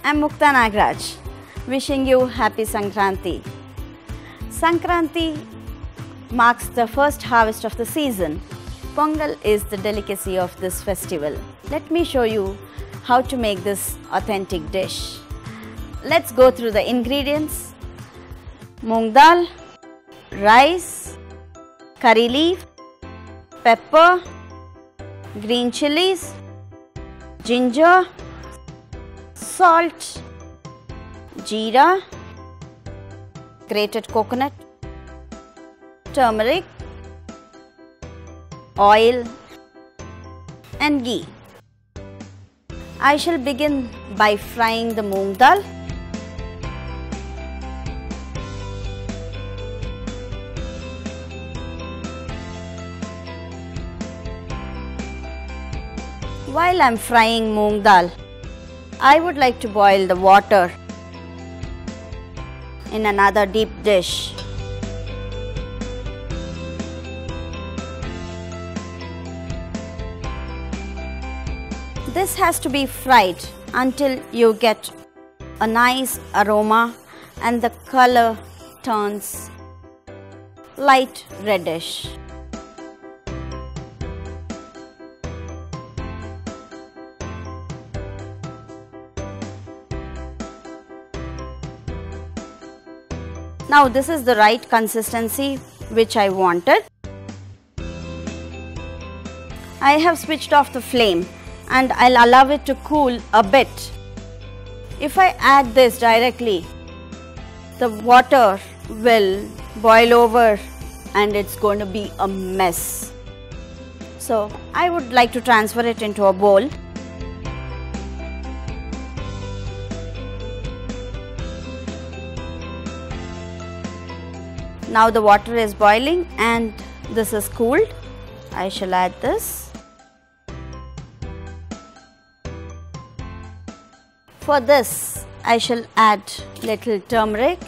I'm Mukta Nagaraj, wishing you happy Sankranti. Sankranti marks the first harvest of the season. Pongal is the delicacy of this festival. Let me show you how to make this authentic dish. Let's go through the ingredients. Moong dal, rice, curry leaf, pepper, green chillies, ginger, salt, jeera, grated coconut, turmeric, oil and ghee. I shall begin by frying the moong dal. While I am frying moong dal, I would like to boil the water in another deep dish. This has to be fried until you get a nice aroma and the color turns light reddish. Now this is the right consistency which I wanted. I have switched off the flame and I'll allow it to cool a bit. If I add this directly, the water will boil over and it's going to be a mess. So I would like to transfer it into a bowl. Now the water is boiling and this is cooled. I shall add this. For this, I shall add little turmeric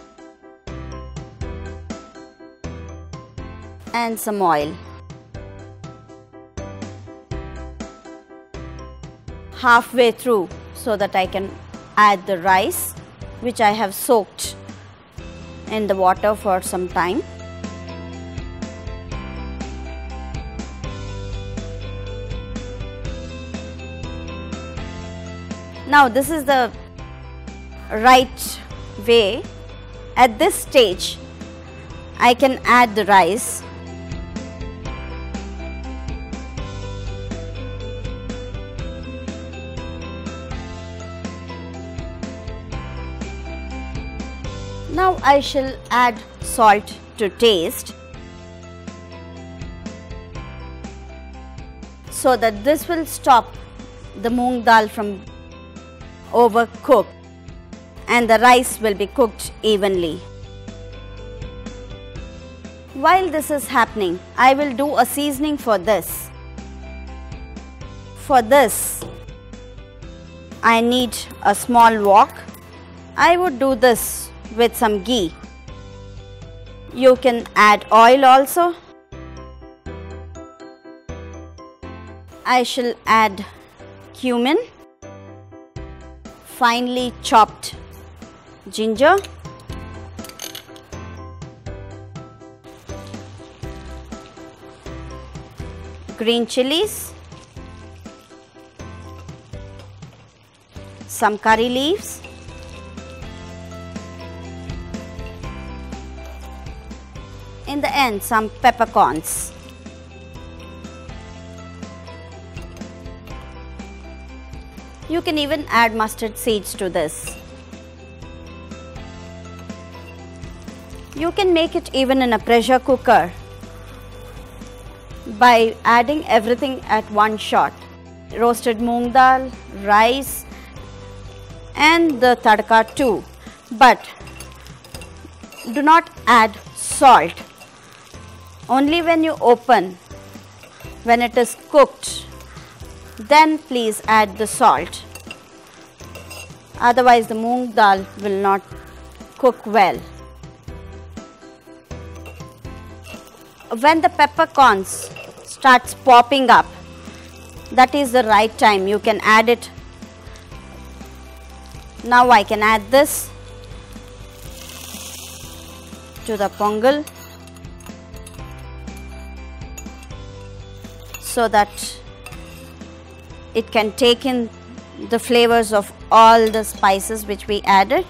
and some oil. Halfway through so that I can add the rice which I have soaked in the water for some time. Now this is the right way. At this stage, I can add the rice. Now I shall add salt to taste so that this will stop the moong dal from overcooked and the rice will be cooked evenly. While this is happening, I will do a seasoning for this. For this, I need a small wok. I would do this with some ghee. You can add oil also. I shall add cumin, finely chopped ginger, green chillies, some curry leaves, in the end some peppercorns. You can even add mustard seeds to this. You can make it even in a pressure cooker by adding everything at one shot. Roasted moong dal, rice and the tadka too. But do not add salt. Only when you open, when it is cooked, then please add the salt. Otherwise the moong dal will not cook well. When the peppercorns starts popping up, that is the right time. You can add it Now I can add this to the pongal so that it can take in the flavors of all the spices which we added.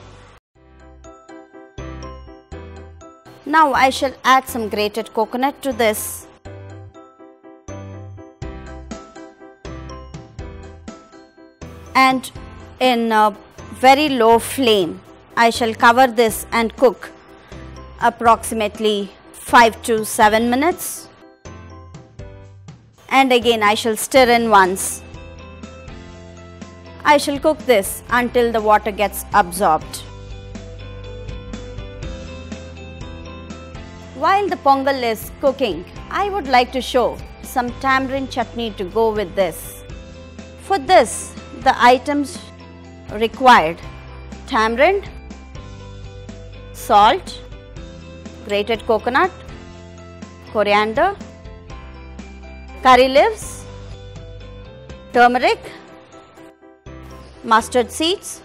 Now I shall add some grated coconut to this. And in a very low flame, I shall cover this and cook approximately 5 to 7 minutes. And again I shall stir in once. I shall cook this until the water gets absorbed. While the pongal is cooking, I would like to show some tamarind chutney to go with this. For this, the items required: tamarind, salt, grated coconut, coriander, curry leaves, turmeric, mustard seeds,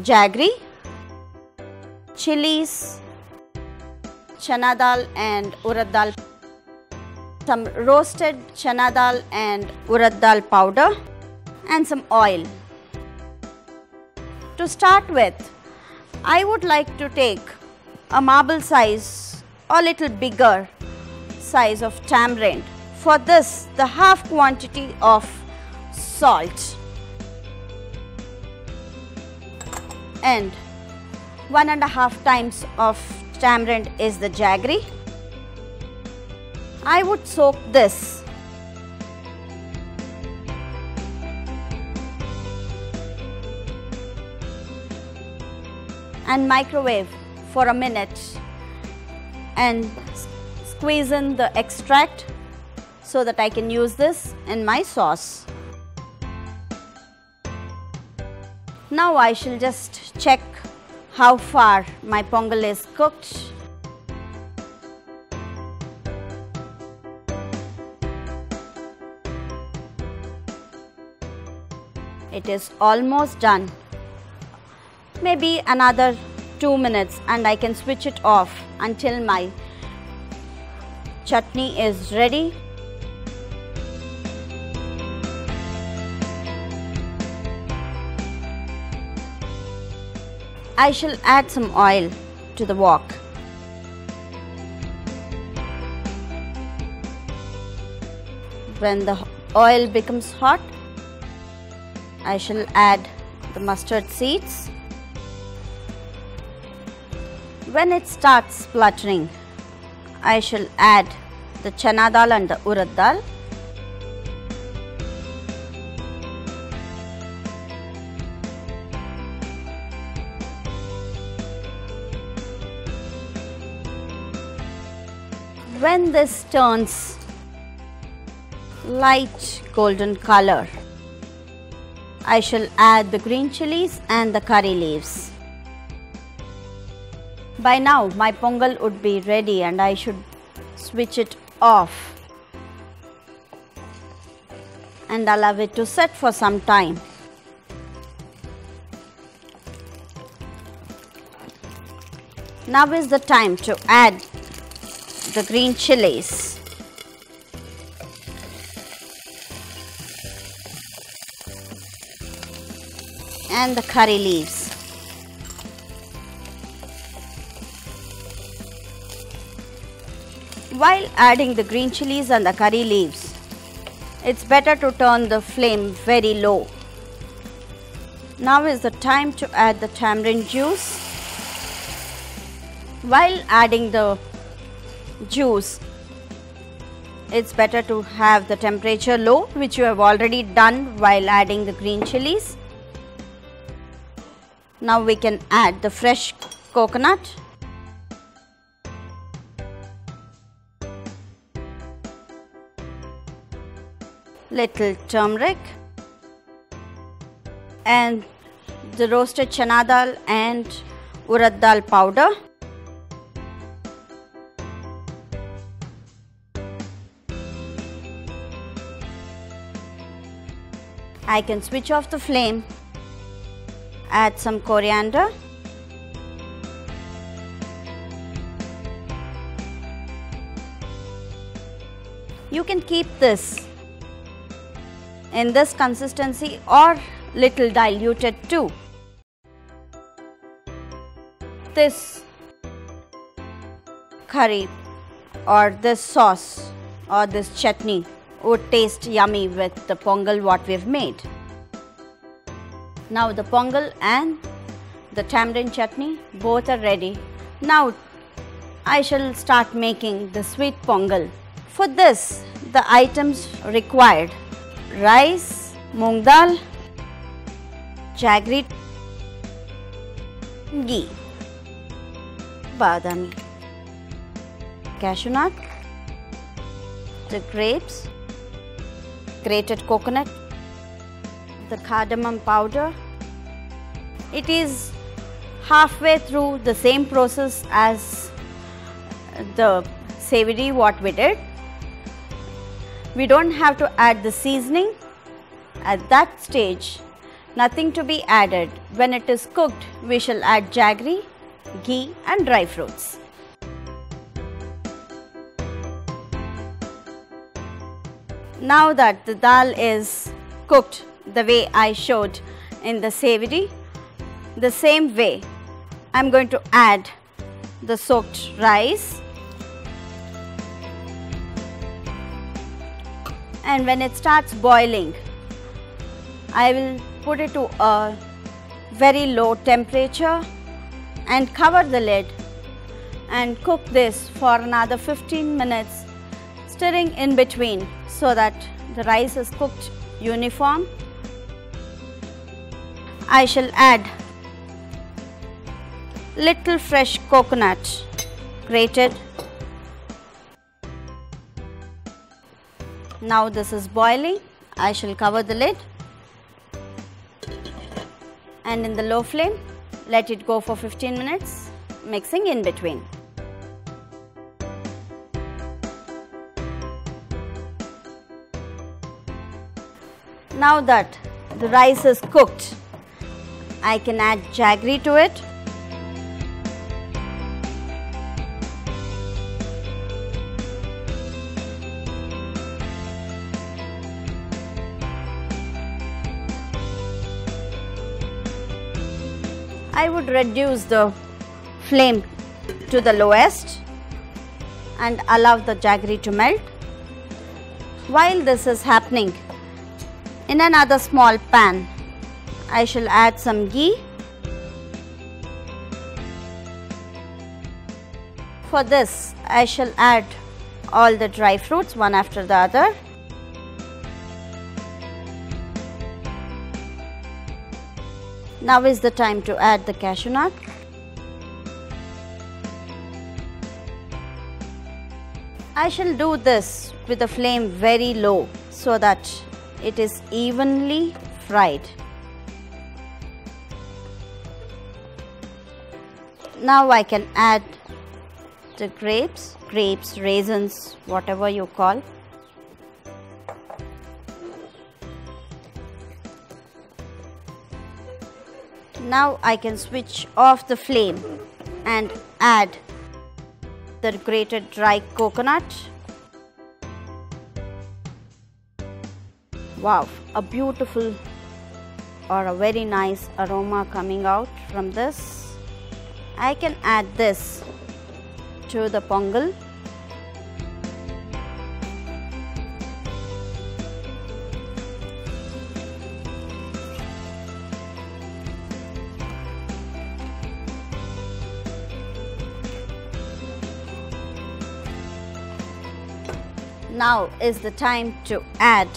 jaggery, chilies, chana dal and urad dal, some roasted chana dal and urad dal powder, and some oil. To start with, I would like to take a marble size or little bigger size of tamarind. For this, the half quantity of salt and 1.5 times of tamarind is the jaggery. I would soak this and microwave for a minute and squeeze in the extract so that I can use this in my sauce. Now I shall just check how far my pongal is cooked. It is almost done. Maybe another 2 minutes and I can switch it off until my chutney is ready. I shall add some oil to the wok. When the oil becomes hot, I shall add the mustard seeds. When it starts spluttering, I shall add the chana dal and the urad dal. When this turns light golden color, I shall add the green chilies and the curry leaves. By now my pongal would be ready and I should switch it off and allow it to set for some time. Now is the time to add the green chilies. And the curry leaves. While adding the green chilies and the curry leaves, it's better to turn the flame very low. Now is the time to add the tamarind juice. While adding the juice, it's better to have the temperature low, which you have already done while adding the green chilies. Now we can add the fresh coconut. Little turmeric and the roasted chana dal and urad dal powder. I can switch off the flame add some coriander. You can keep this in this consistency or little diluted too. This curry or this sauce or this chutney would taste yummy with the pongal what we've made. Now the pongal and the tamarind chutney both are ready. Now I shall start making the sweet pongal. For this, the items required: rice, moong dal, jaggery, ghee, badami, cashew nut, the grapes, grated coconut, the cardamom powder. It is halfway through the same process as the savory what we did. We don't have to add the seasoning. At that stage, nothing to be added. When it is cooked, we shall add jaggery, ghee and dry fruits. Now that the dal is cooked the way I showed in the savory, the same way I am going to add the soaked rice, and when it starts boiling, I will put it to a very low temperature and cover the lid and cook this for another 15 minutes, stirring in between so that the rice is cooked uniform. I shall add little fresh coconut, grated. Now this is boiling. I shall cover the lid and in the low flame let it go for 15 minutes, mixing in between. Now that the rice is cooked, I can add jaggery to it. I would reduce the flame to the lowest and allow the jaggery to melt. While this is happening, in another small pan, I shall add some ghee. For this, I shall add all the dry fruits one after the other. Now is the time to add the cashew nut. I shall do this with the flame very low so that it is evenly fried. Now I can add the grapes, raisins, whatever you call. Now I can switch off the flame and add the grated dry coconut. Wow, a beautiful or a very nice aroma coming out from this. I can add this to the pongal. Now is the time to add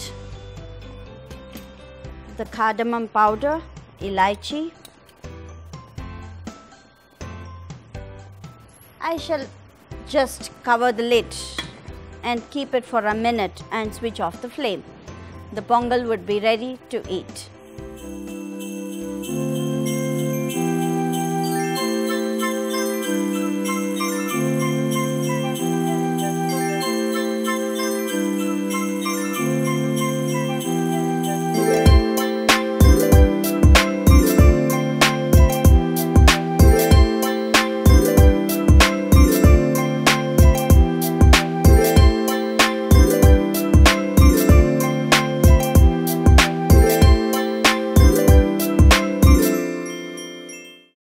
the cardamom powder, elaichi. I shall just cover the lid and keep it for a minute and switch off the flame. The pongal would be ready to eat.